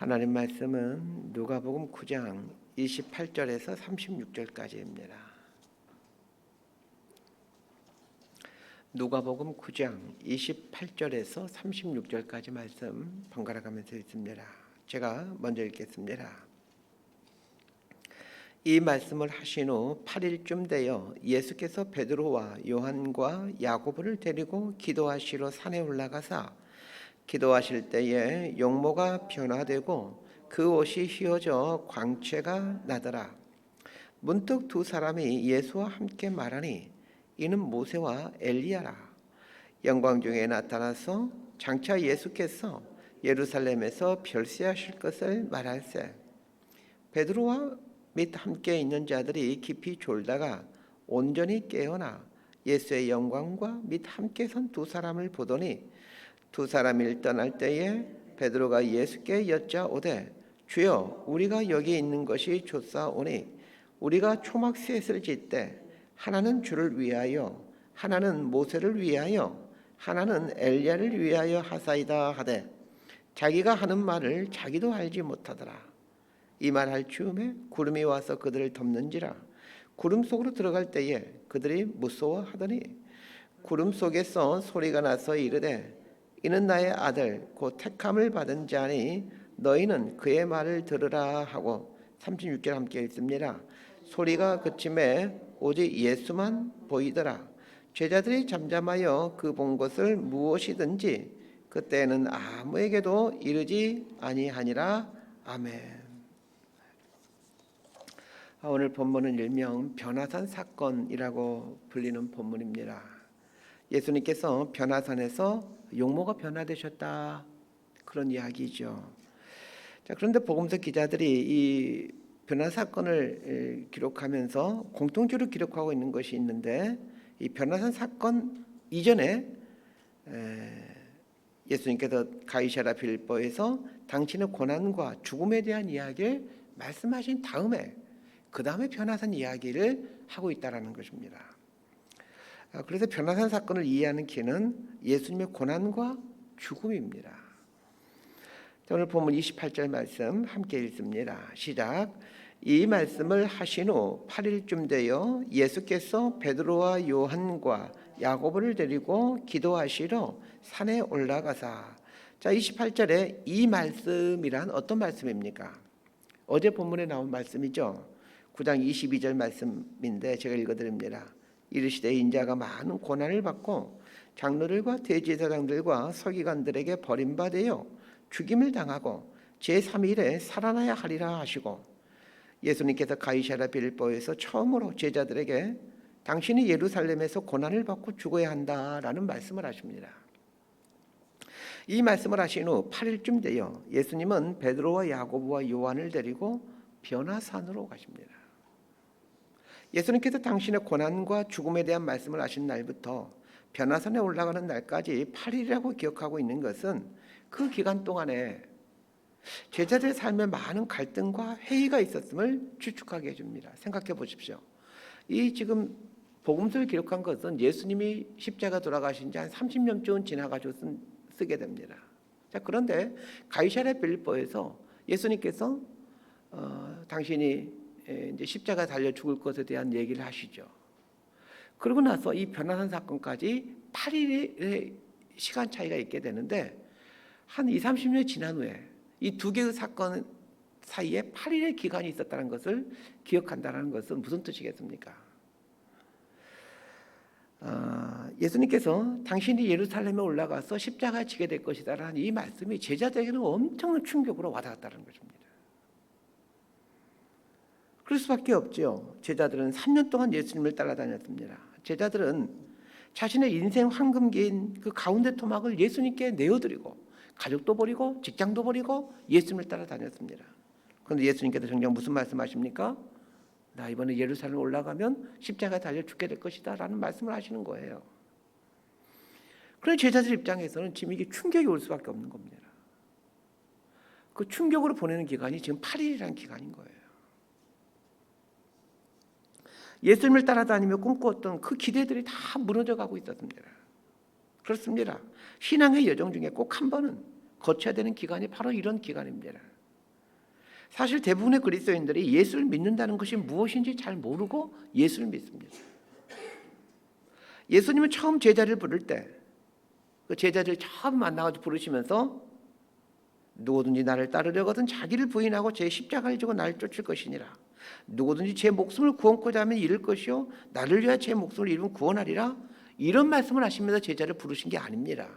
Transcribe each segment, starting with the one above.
하나님 말씀은 누가복음 9장 28절에서 36절까지입니다. 누가복음 9장 28절에서 36절까지 말씀 번갈아 가면서 읽습니다. 제가 먼저 읽겠습니다. 이 말씀을 하신 후 8일쯤 되어 예수께서 베드로와 요한과 야고보를 데리고 기도하시러 산에 올라가사 기도하실 때에 용모가 변화되고 그 옷이 휘어져 광채가 나더라. 문득 두 사람이 예수와 함께 말하니 이는 모세와 엘리야라. 영광 중에 나타나서 장차 예수께서 예루살렘에서 별세하실 것을 말할세. 베드로와 및 함께 있는 자들이 깊이 졸다가 온전히 깨어나 예수의 영광과 및 함께 선 두 사람을 보더니 두 사람이 떠날 때에 베드로가 예수께 여짜오되 주여 우리가 여기 있는 것이 좋사오니 우리가 초막셋을 짓되 하나는 주를 위하여 하나는 모세를 위하여 하나는 엘리야를 위하여 하사이다 하되 자기가 하는 말을 자기도 알지 못하더라. 이 말할 즈음에 구름이 와서 그들을 덮는지라. 구름 속으로 들어갈 때에 그들이 무서워하더니 구름 속에서 소리가 나서 이르되 이는 나의 아들 곧 택함을 받은 자니 너희는 그의 말을 들으라 하고 36절 함께 읽습니다. 소리가 그침에 오직 예수만 보이더라. 제자들이 잠잠하여 그 본 것을 무엇이든지 그때는 아무에게도 이르지 아니하니라. 아멘. 오늘 본문은 일명 변화산 사건이라고 불리는 본문입니다. 예수님께서 변화산에서 용모가 변화되셨다, 그런 이야기죠. 자, 그런데 복음서 기자들이 이 변화 사건을 기록하면서 공통적으로 기록하고 있는 것이 있는데, 이 변화산 사건 이전에 예수님께서 가이사랴 빌보에서 당신의 고난과 죽음에 대한 이야기를 말씀하신 다음에 그 다음에 변화산 이야기를 하고 있다라는 것입니다. 그래서 변화산 사건을 이해하는 키는 예수님의 고난과 죽음입니다. 오늘 본문 28절 말씀 함께 읽습니다. 시작. 이 말씀을 하신 후 8일쯤 되어 예수께서 베드로와 요한과 야고보를 데리고 기도하시러 산에 올라가사. 자, 28절에 이 말씀이란 어떤 말씀입니까? 어제 본문에 나온 말씀이죠. 9장 22절 말씀인데 제가 읽어드립니다. 이르시되 인자가 많은 고난을 받고 장로들과 대제사장들과 서기관들에게 버림받아 죽임을 당하고 제3일에 살아나야 하리라 하시고, 예수님께서 가이사랴 빌보에서 처음으로 제자들에게 당신이 예루살렘에서 고난을 받고 죽어야 한다라는 말씀을 하십니다. 이 말씀을 하신 후 8일쯤 되어 예수님은 베드로와 야고보와 요한을 데리고 변화산으로 가십니다. 예수님께서 당신의 고난과 죽음에 대한 말씀을 하신 날부터 변화산에 올라가는 날까지 8일이라고 기억하고 있는 것은 그 기간 동안에 제자들의 삶에 많은 갈등과 회의가 있었음을 추측하게 해줍니다. 생각해 보십시오. 이 지금 복음서를 기록한 것은 예수님이 십자가 돌아가신 지 한 30년쯤 지나가지고 쓰게 됩니다. 자, 그런데 가이사랴 빌보에서 예수님께서 당신이 이제 십자가 달려 죽을 것에 대한 얘기를 하시죠. 그러고 나서 이 변화산 사건까지 8일의 시간 차이가 있게 되는데, 한 20, 30년 지난 후에 이 두 개의 사건 사이에 8일의 기간이 있었다는 것을 기억한다는 것은 무슨 뜻이겠습니까? 예수님께서 당신이 예루살렘에 올라가서 십자가에 지게 될 것이다라는 이 말씀이 제자들에게는 엄청난 충격으로 와닿았다는 것입니다. 그럴 수밖에 없죠. 제자들은 3년 동안 예수님을 따라다녔습니다. 제자들은 자신의 인생 황금기인 그 가운데 토막을 예수님께 내어드리고 가족도 버리고 직장도 버리고 예수님을 따라다녔습니다. 그런데 예수님께서 정작 무슨 말씀하십니까? 나 이번에 예루살렘 올라가면 십자가에 달려 죽게 될 것이다 라는 말씀을 하시는 거예요. 그런 제자들 입장에서는 지금 이게 충격이 올 수밖에 없는 겁니다. 그 충격으로 보내는 기간이 지금 8일이라는 기간인 거예요. 예수님을 따라다니며 꿈꾸었던 그 기대들이 다 무너져 가고 있었습니다. 그렇습니다. 신앙의 여정 중에 꼭 한 번은 거쳐야 되는 기간이 바로 이런 기간입니다. 사실 대부분의 그리스도인들이 예수를 믿는다는 것이 무엇인지 잘 모르고 예수를 믿습니다. 예수님은 처음 제자를 부를 때 그 제자들 처음 만나가지고 부르시면서 누구든지 나를 따르려거든 자기를 부인하고 제 십자가를 지고 나를 쫓을 것이니라. 누구든지 제 목숨을 구원코자 하면 잃을 것이요 나를 위하여 제 목숨을 잃으면 구원하리라. 이런 말씀을 하시면서 제자를 부르신 게 아닙니다.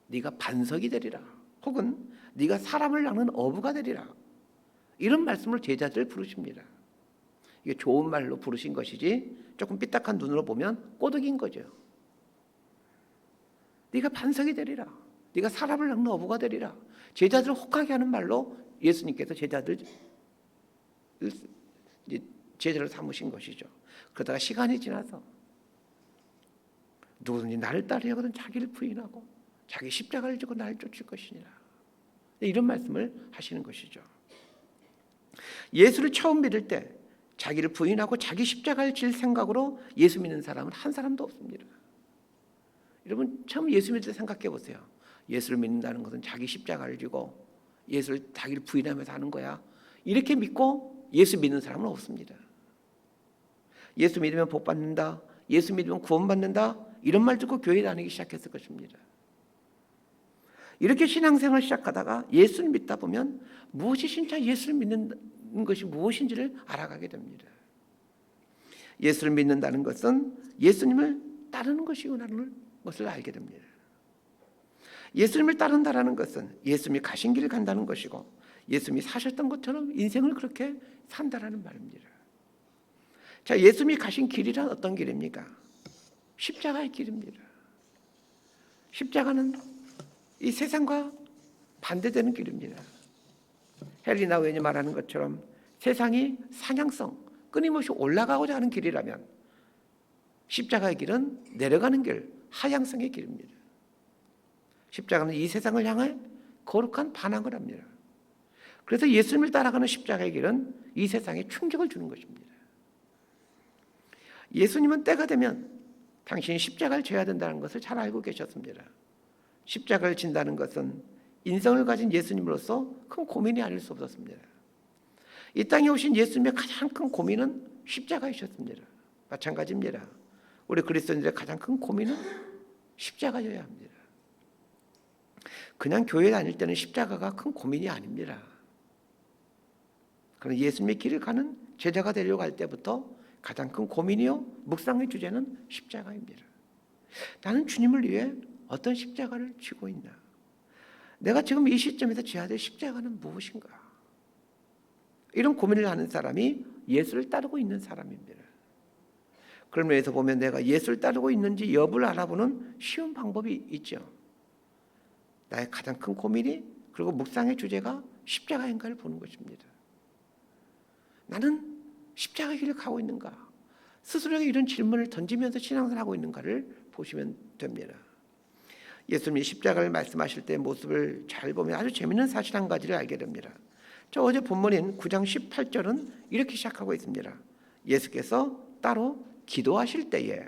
네가 반석이 되리라. 혹은 네가 사람을 낚는 어부가 되리라. 이런 말씀을 제자들 부르십니다. 이게 좋은 말로 부르신 것이지 조금 삐딱한 눈으로 보면 꼬드긴 거죠. 네가 반석이 되리라. 네가 사람을 낚는 어부가 되리라. 제자들을 혹하게 하는 말로 예수님께서 제자를 삼으신 것이죠. 그러다가 시간이 지나서 누구든지 나를 따르려거든 자기를 부인하고 자기 십자가를 지고 나를 쫓을 것이니라. 이런 말씀을 하시는 것이죠. 예수를 처음 믿을 때 자기를 부인하고 자기 십자가를 질 생각으로 예수 믿는 사람은 한 사람도 없습니다. 여러분 처음 예수 믿을 때 생각해 보세요. 예수를 믿는다는 것은 자기 십자가를 지고 예수를 자기를 부인하면서 하는 거야. 이렇게 믿고 예수 믿는 사람은 없습니다. 예수 믿으면 복 받는다. 예수 믿으면 구원 받는다. 이런 말 듣고 교회 다니기 시작했을 것입니다. 이렇게 신앙생활을 시작하다가 예수를 믿다 보면 무엇이 진짜 예수를 믿는 것이 무엇인지를 알아가게 됩니다. 예수를 믿는다는 것은 예수님을 따르는 것이구나는 것을 알게 됩니다. 예수님을 따른다는 것은 예수님이 가신 길을 간다는 것이고 예수님이 사셨던 것처럼 인생을 그렇게 산다라는 말입니다. 자, 예수님이 가신 길이란 어떤 길입니까? 십자가의 길입니다. 십자가는 이 세상과 반대되는 길입니다. 헨리 나우엔이 말하는 것처럼 세상이 상향성, 끊임없이 올라가고자 하는 길이라면 십자가의 길은 내려가는 길, 하향성의 길입니다. 십자가는 이 세상을 향해 거룩한 반항을 합니다. 그래서 예수님을 따라가는 십자가의 길은 이 세상에 충격을 주는 것입니다. 예수님은 때가 되면 당신이 십자가를 져야 된다는 것을 잘 알고 계셨습니다. 십자가를 진다는 것은 인성을 가진 예수님으로서 큰 고민이 아닐 수 없었습니다. 이 땅에 오신 예수님의 가장 큰 고민은 십자가이셨습니다. 마찬가지입니다. 우리 그리스도인들의 가장 큰 고민은 십자가여야 합니다. 그냥 교회 다닐 때는 십자가가 큰 고민이 아닙니다. 그러나 예수님의 길을 가는 제자가 되려고 할 때부터 가장 큰 고민이요 묵상의 주제는 십자가입니다. 나는 주님을 위해 어떤 십자가를 지고 있나? 내가 지금 이 시점에서 져야 될 십자가는 무엇인가? 이런 고민을 하는 사람이 예수를 따르고 있는 사람입니다. 그런 면에서 보면 내가 예수를 따르고 있는지 여부를 알아보는 쉬운 방법이 있죠. 나의 가장 큰 고민이 그리고 묵상의 주제가 십자가인가를 보는 것입니다. 나는 십자가 길을 가고 있는가? 스스로에게 이런 질문을 던지면서 신앙생활하고 있는가를 보시면 됩니다. 예수님이 십자가를 말씀하실 때의 모습을 잘 보면 아주 재미있는 사실 한 가지를 알게 됩니다. 저 어제 본문인 9장 18절은 이렇게 시작하고 있습니다. 예수께서 따로 기도하실 때에,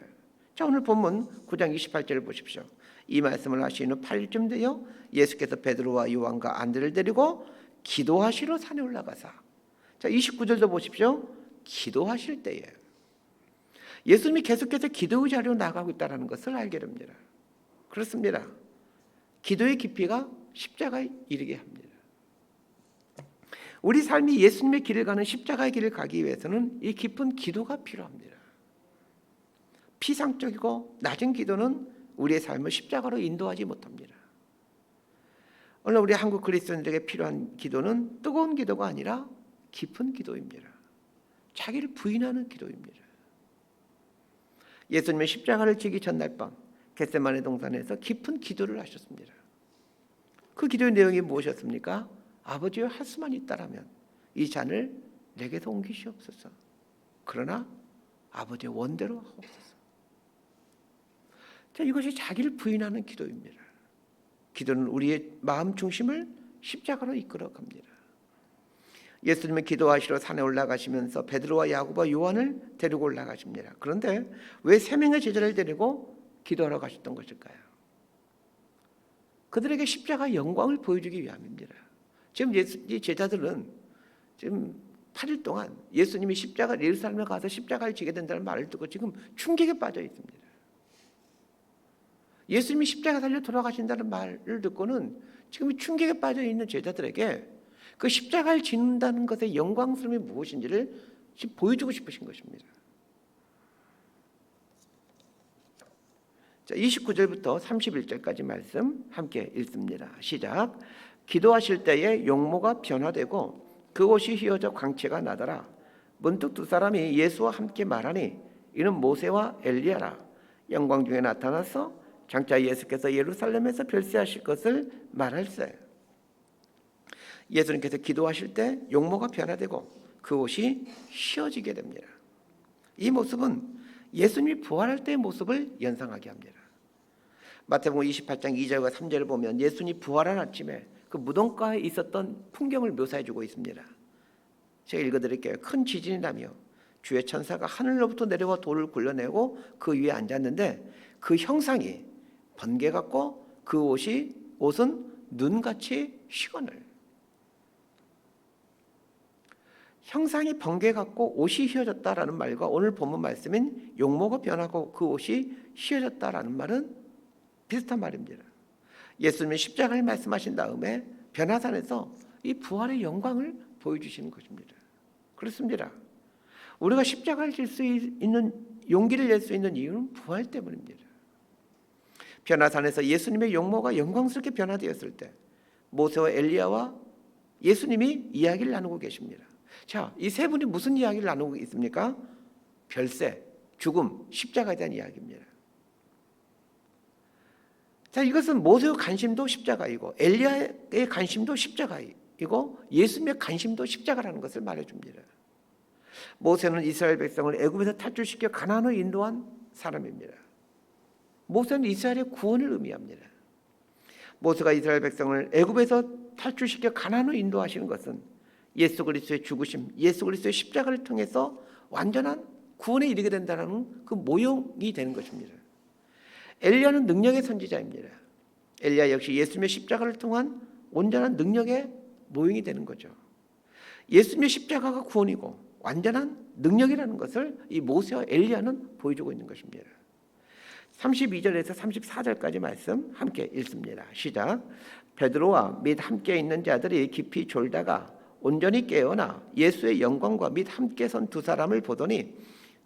자 오늘 본문 9장 28절을 보십시오. 이 말씀을 하신 후 8일쯤 되어 예수께서 베드로와 요한과 안드레를 데리고 기도하시러 산에 올라가사, 자 29절도 보십시오. 기도하실 때에 예수님이 계속해서 기도의 자리로 나가고 있다는 것을 알게 됩니다. 그렇습니다. 기도의 깊이가 십자가에 이르게 합니다. 우리 삶이 예수님의 길을 가는 십자가의 길을 가기 위해서는 이 깊은 기도가 필요합니다. 피상적이고 낮은 기도는 우리의 삶을 십자가로 인도하지 못합니다. 오늘 우리 한국 그리스도인들에게 필요한 기도는 뜨거운 기도가 아니라 깊은 기도입니다. 자기를 부인하는 기도입니다. 예수님의 십자가를 지기 전날 밤 겟세마네 동산에서 깊은 기도를 하셨습니다. 그 기도의 내용이 무엇이었습니까? 아버지여 할 수만 있다라면 이 잔을 내게서 옮기시옵소서. 그러나 아버지의 원대로 하옵소서. 자, 이것이 자기를 부인하는 기도입니다. 기도는 우리의 마음 중심을 십자가로 이끌어 갑니다. 예수님은 기도하시러 산에 올라가시면서 베드로와 야고보와 요한을 데리고 올라가십니다. 그런데 왜 3명의 제자를 데리고 기도하러 가셨던 것일까요? 그들에게 십자가의 영광을 보여주기 위함입니다. 지금 이 제자들은 지금 8일 동안 예수님이 예루살렘에 가서 십자가를 지게 된다는 말을 듣고 지금 충격에 빠져 있습니다. 예수님이 십자가 달려 돌아가신다는 말을 듣고는 지금 충격에 빠져 있는 제자들에게 그 십자가를 짓는다는 것의 영광스러움이 무엇인지를 지금 보여주고 싶으신 것입니다. 자, 29절부터 31절까지 말씀 함께 읽습니다. 시작. 기도하실 때에 용모가 변화되고 그 옷이 휘어져 광채가 나더라. 문득 두 사람이 예수와 함께 말하니 이는 모세와 엘리야라. 영광 중에 나타나서 장차 예수께서 예루살렘에서 별세하실 것을 말할세. 예수님께서 기도하실 때 용모가 변화되고 그 옷이 휘어지게 됩니다. 이 모습은 예수님이 부활할 때의 모습을 연상하게 합니다. 마태복음 28장 2절과 3절을 보면 예수님이 부활한 아침에 그 무덤가에 있었던 풍경을 묘사해주고 있습니다. 제가 읽어드릴게요. 큰 지진이 나며 주의 천사가 하늘로부터 내려와 돌을 굴려내고 그 위에 앉았는데 그 형상이 번개 같고 그 옷은 눈같이 휘거늘. 형상이 번개 같고 옷이 휘어졌다라는 말과 오늘 본문 말씀인 용모가 변하고 그 옷이 휘어졌다라는 말은 비슷한 말입니다. 예수님이 십자가를 말씀하신 다음에 변화산에서 이 부활의 영광을 보여주시는 것입니다. 그렇습니다. 우리가 십자가를 질 수 있는 용기를 낼 수 있는 이유는 부활 때문입니다. 변화산에서 예수님의 용모가 영광스럽게 변화되었을 때 모세와 엘리야와 예수님이 이야기를 나누고 계십니다. 자, 이 세 분이 무슨 이야기를 나누고 있습니까? 별세, 죽음, 십자가에 대한 이야기입니다. 자, 이것은 모세의 관심도 십자가이고 엘리야의 관심도 십자가이고 예수님의 관심도 십자가라는 것을 말해줍니다. 모세는 이스라엘 백성을 애굽에서 탈출시켜 가나안으로 인도한 사람입니다. 모세는 이스라엘의 구원을 의미합니다. 모세가 이스라엘 백성을 애굽에서 탈출시켜 가나안으로 인도하시는 것은 예수 그리스도의 죽으심, 예수 그리스도의 십자가를 통해서 완전한 구원에 이르게 된다는 그 모형이 되는 것입니다. 엘리야는 능력의 선지자입니다. 엘리야 역시 예수님의 십자가를 통한 온전한 능력의 모형이 되는 거죠. 예수님의 십자가가 구원이고 완전한 능력이라는 것을 이 모세와 엘리야는 보여주고 있는 것입니다. 32절에서 34절까지 말씀 함께 읽습니다. 시작. 베드로와 및 함께 있는 자들이 깊이 졸다가 온전히 깨어나 예수의 영광과 및 함께 선 두 사람을 보더니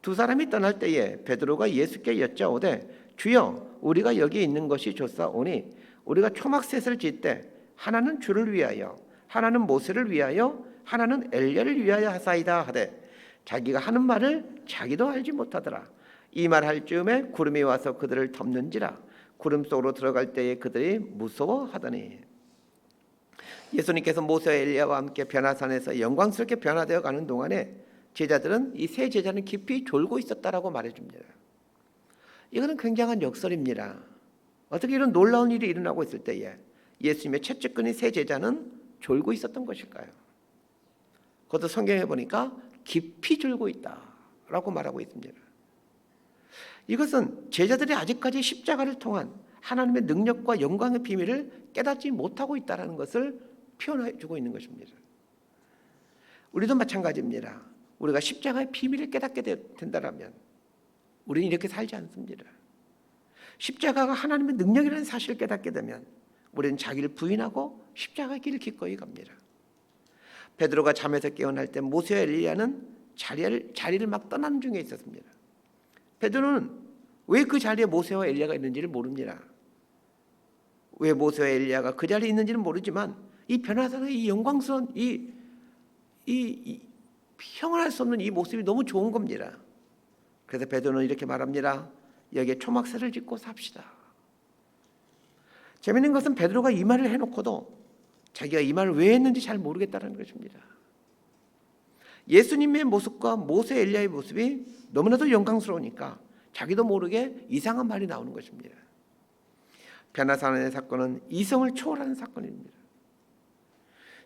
두 사람이 떠날 때에 베드로가 예수께 여짜오되 주여 우리가 여기 있는 것이 좋사오니 우리가 초막셋을 짓되 하나는 주를 위하여 하나는 모세를 위하여 하나는 엘리야를 위하여 하사이다 하되 자기가 하는 말을 자기도 알지 못하더라. 이 말 할 즈음에 구름이 와서 그들을 덮는지라 구름 속으로 들어갈 때에 그들이 무서워하더니. 예수님께서 모세와 엘리야와 함께 변화산에서 영광스럽게 변화되어 가는 동안에 제자들은 이 세 제자는 깊이 졸고 있었다라고 말해줍니다. 이거는 굉장한 역설입니다. 어떻게 이런 놀라운 일이 일어나고 있을 때에 예수님의 채찍근의 세 제자는 졸고 있었던 것일까요? 그것도 성경에 보니까 깊이 졸고 있다라고 말하고 있습니다. 이것은 제자들이 아직까지 십자가를 통한 하나님의 능력과 영광의 비밀을 깨닫지 못하고 있다는 것을 표현해 주고 있는 것입니다. 우리도 마찬가지입니다. 우리가 십자가의 비밀을 깨닫게 된다면 우리는 이렇게 살지 않습니다. 십자가가 하나님의 능력이라는 사실을 깨닫게 되면 우리는 자기를 부인하고 십자가의 길을 기꺼이 갑니다. 베드로가 잠에서 깨어날 때 모세와 엘리야는 자리를 막 떠나는 중에 있었습니다. 베드로는 왜 그 자리에 모세와 엘리야가 있는지를 모릅니다. 왜 모세와 엘리야가 그 자리에 있는지는 모르지만 이 변화산의 이 영광스러운 이 평안할 수 없는 이 모습이 너무 좋은 겁니다. 그래서 베드로는 이렇게 말합니다. 여기에 초막새를 짓고 삽시다. 재미있는 것은 베드로가 이 말을 해놓고도 자기가 이 말을 왜 했는지 잘 모르겠다는 것입니다. 예수님의 모습과 모세 엘리야의 모습이 너무나도 영광스러우니까 자기도 모르게 이상한 말이 나오는 것입니다. 변화산의 사건은 이성을 초월하는 사건입니다.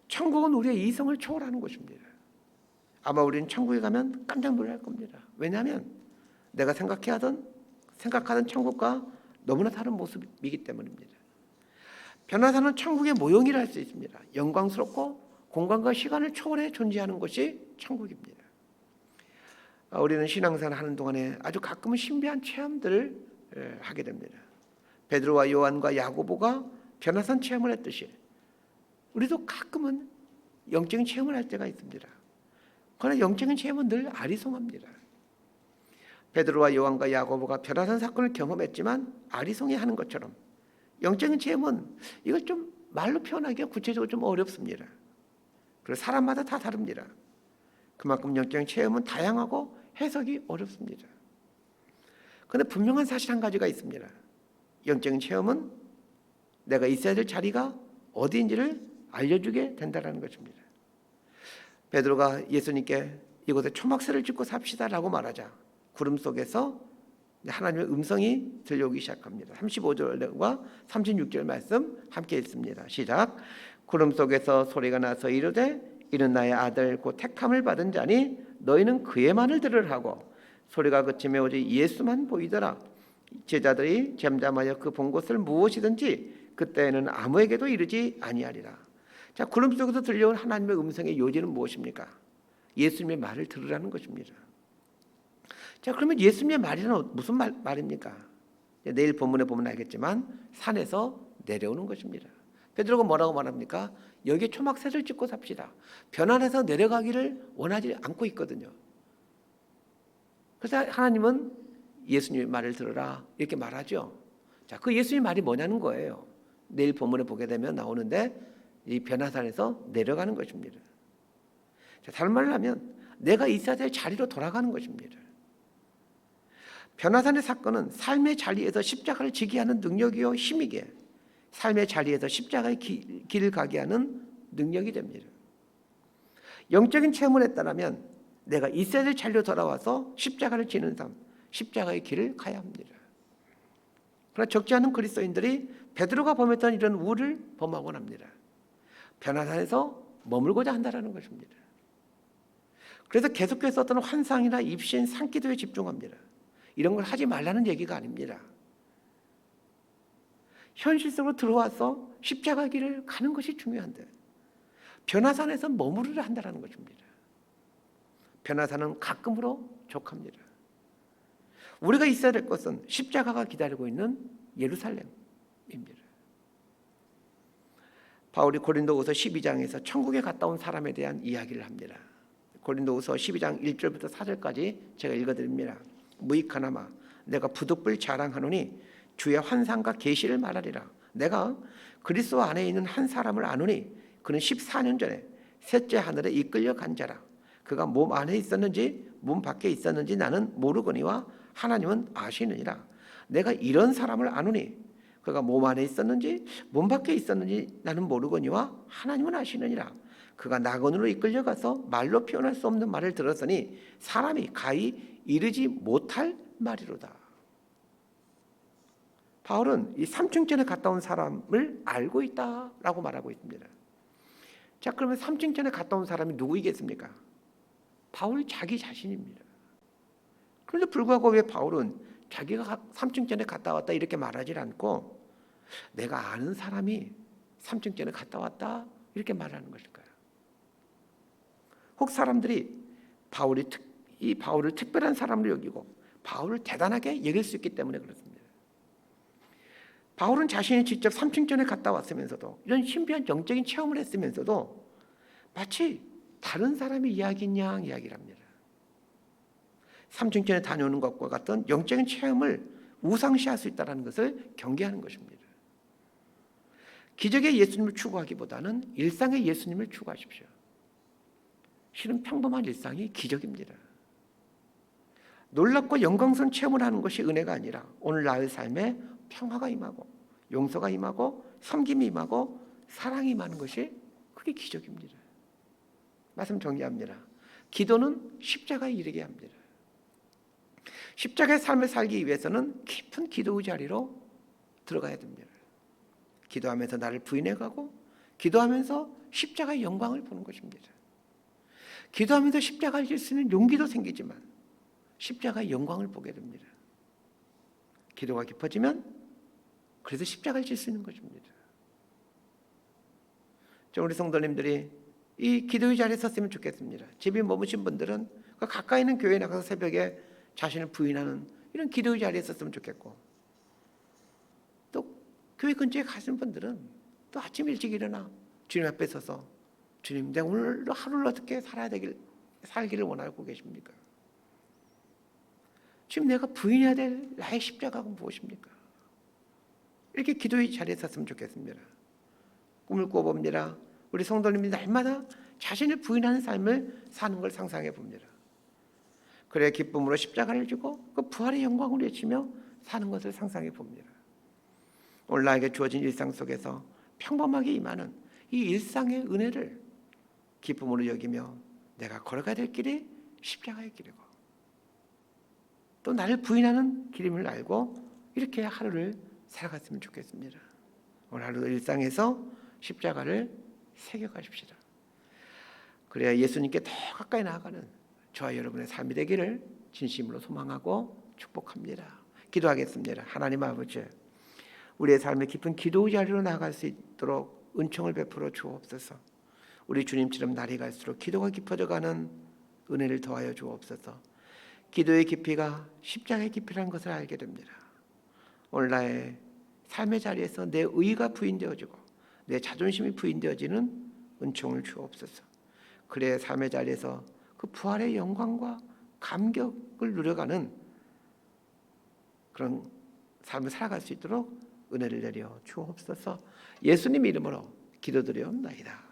천국은 우리의 이성을 초월하는 것입니다. 아마 우리는 천국에 가면 깜짝 놀랄 겁니다. 왜냐하면 내가 생각하던 천국과 너무나 다른 모습이기 때문입니다. 변화사는 천국의 모형이라 할 수 있습니다. 영광스럽고 공간과 시간을 초월해 존재하는 것이 천국입니다. 우리는 신앙생활 하는 동안에 아주 가끔은 신비한 체험들을 하게 됩니다. 베드로와 요한과 야고보가 변화산 체험을 했듯이 우리도 가끔은 영적인 체험을 할 때가 있습니다. 그러나 영적인 체험은 늘 아리송합니다. 베드로와 요한과 야고보가 변화산 사건을 경험했지만 아리송해하는 것처럼 영적인 체험은 이걸 좀 말로 표현하기가 구체적으로 좀 어렵습니다. 그리고 사람마다 다 다릅니다. 그만큼 영적인 체험은 다양하고 해석이 어렵습니다. 그런데 분명한 사실 한 가지가 있습니다. 영적인 체험은 내가 있어야 될 자리가 어디인지를 알려주게 된다는 것입니다. 베드로가 예수님께 이곳에 초막새를 짓고 삽시다라고 말하자 구름 속에서 하나님의 음성이 들려오기 시작합니다. 35절과 36절 말씀 함께 읽습니다. 시작. 구름 속에서 소리가 나서 이르되 이는 나의 아들 곧 택함을 받은 자니 너희는 그의 말을 들으라 하고 소리가 그치며 오직 예수만 보이더라. 제자들이 잠잠하여 그 본 것을 무엇이든지 그때에는 아무에게도 이르지 아니하리라. 자, 구름 속에서 들려온 하나님의 음성의 요지는 무엇입니까? 예수님의 말을 들으라는 것입니다. 자, 그러면 예수님의 말이란 무슨 말입니까? 내일 본문에 보면 알겠지만 산에서 내려오는 것입니다. 베드로가 뭐라고 말합니까? 여기에 초막새를 짓고 삽시다. 변환해서 내려가기를 원하지 않고 있거든요. 그래서 하나님은 예수님의 말을 들으라 이렇게 말하죠. 자, 그 예수님의 말이 뭐냐는 거예요. 내일 본문에 보게 되면 나오는데 이 변화산에서 내려가는 것입니다. 자, 다른 말로 하면 내가 있어야 될 자리로 돌아가는 것입니다. 변화산의 사건은 삶의 자리에서 십자가를 지게 하는 능력이요 힘이기에 삶의 자리에서 십자가의 길을 가게 하는 능력이 됩니다. 영적인 체험을 했다면 내가 있어야 될 자리로 돌아와서 십자가를 지는 삶, 십자가의 길을 가야 합니다. 그러나 적지 않은 그리스도인들이 베드로가 범했던 이런 우를 범하곤 합니다. 변화산에서 머물고자 한다는 것입니다. 그래서 계속해서 어떤 환상이나 입신, 산기도에 집중합니다. 이런 걸 하지 말라는 얘기가 아닙니다. 현실 속으로 들어와서 십자가 길을 가는 것이 중요한데 변화산에서 머무르려 한다는 것입니다. 변화산은 가끔으로 족합니다. 우리가 있어야 될 것은 십자가가 기다리고 있는 예루살렘입니다. 바울이 고린도후서 12장에서 천국에 갔다 온 사람에 대한 이야기를 합니다. 고린도후서 12장 1절부터 4절까지 제가 읽어드립니다. 무익하나마 내가 부득불 자랑하노니 주의 환상과 계시를 말하리라. 내가 그리스도 안에 있는 한 사람을 아노니 그는 14년 전에 셋째 하늘에 이끌려 간 자라. 그가 몸 안에 있었는지 몸 밖에 있었는지 나는 모르거니와 하나님은 아시느니라. 내가 이런 사람을 아노니 그가 몸 안에 있었는지 몸 밖에 있었는지 나는 모르거니와 하나님은 아시느니라. 그가 낙원으로 이끌려가서 말로 표현할 수 없는 말을 들었으니 사람이 가히 이르지 못할 말이로다. 바울은 이 3층전에 갔다 온 사람을 알고 있다라고 말하고 있습니다. 자, 그러면 3층전에 갔다 온 사람이 누구이겠습니까? 바울 자기 자신입니다. 그런데 불구하고 왜 바울은 자기가 3층전에 갔다 왔다 이렇게 말하지 않고 내가 아는 사람이 3층전에 갔다 왔다 이렇게 말하는 것일까요? 혹 사람들이 이 바울을 특별한 사람으로 여기고 바울을 대단하게 여길 수 있기 때문에 그렇습니다. 바울은 자신이 직접 3층전에 갔다 왔으면서도 이런 신비한 영적인 체험을 했으면서도 마치 다른 사람의 이야기인 양 이야기를 합니다. 3층전에 다녀오는 것과 같은 영적인 체험을 우상시할 수 있다는 것을 경계하는 것입니다. 기적의 예수님을 추구하기보다는 일상의 예수님을 추구하십시오. 실은 평범한 일상이 기적입니다. 놀랍고 영광스러운 체험을 하는 것이 은혜가 아니라 오늘 나의 삶에 평화가 임하고 용서가 임하고 섬김이 임하고 사랑이 임하는 것이 그게 기적입니다. 말씀 정리합니다. 기도는 십자가에 이르게 합니다. 십자가의 삶을 살기 위해서는 깊은 기도의 자리로 들어가야 됩니다. 기도하면서 나를 부인해가고 기도하면서 십자가의 영광을 보는 것입니다. 기도하면서 십자가를 질 수 있는 용기도 생기지만 십자가의 영광을 보게 됩니다. 기도가 깊어지면 그래서 십자가를 질 수 있는 것입니다. 좀 우리 성도님들이 이 기도의 자리에 섰으면 좋겠습니다. 집이 머무신 분들은 그 가까이 있는 교회에 나가서 새벽에 자신을 부인하는 이런 기도의 자리에 섰으면 좋겠고, 또 교회 근처에 가신 분들은 또 아침 일찍 일어나 주님 앞에 서서 주님, 내가 오늘도 하루를 어떻게 살기를 원하고 계십니까? 지금 내가 부인해야 될 나의 십자가가 무엇입니까? 이렇게 기도의 자리에 섰으면 좋겠습니다. 꿈을 꿔봅니다. 우리 성도님이 날마다 자신을 부인하는 삶을 사는 걸 상상해 봅니다. 그래 기쁨으로 십자가를 지고 그 부활의 영광을 외치며 사는 것을 상상해 봅니다. 오늘 나에게 주어진 일상 속에서 평범하게 임하는 이 일상의 은혜를 기쁨으로 여기며 내가 걸어가야 될 길이 십자가의 길이고, 또 나를 부인하는 길임을 알고 이렇게 하루를 살아갔으면 좋겠습니다. 오늘 하루 일상에서 십자가를 새겨가십시다. 그래야 예수님께 더 가까이 나아가는 저와 여러분의 삶이 되기를 진심으로 소망하고 축복합니다. 기도하겠습니다. 하나님 아버지, 우리의 삶의 깊은 기도의 자리로 나아갈 수 있도록 은총을 베풀어 주옵소서. 우리 주님처럼 날이 갈수록 기도가 깊어져가는 은혜를 더하여 주옵소서. 기도의 깊이가 십자가의 깊이라는 것을 알게 됩니다. 오늘 나의 삶의 자리에서 내 의가 부인되어지고 내 자존심이 부인되어지는 은총을 주옵소서. 그래 삶의 자리에서 그 부활의 영광과 감격을 누려가는 그런 삶을 살아갈 수 있도록 은혜를 내려 주옵소서. 예수님 이름으로 기도드리옵나이다.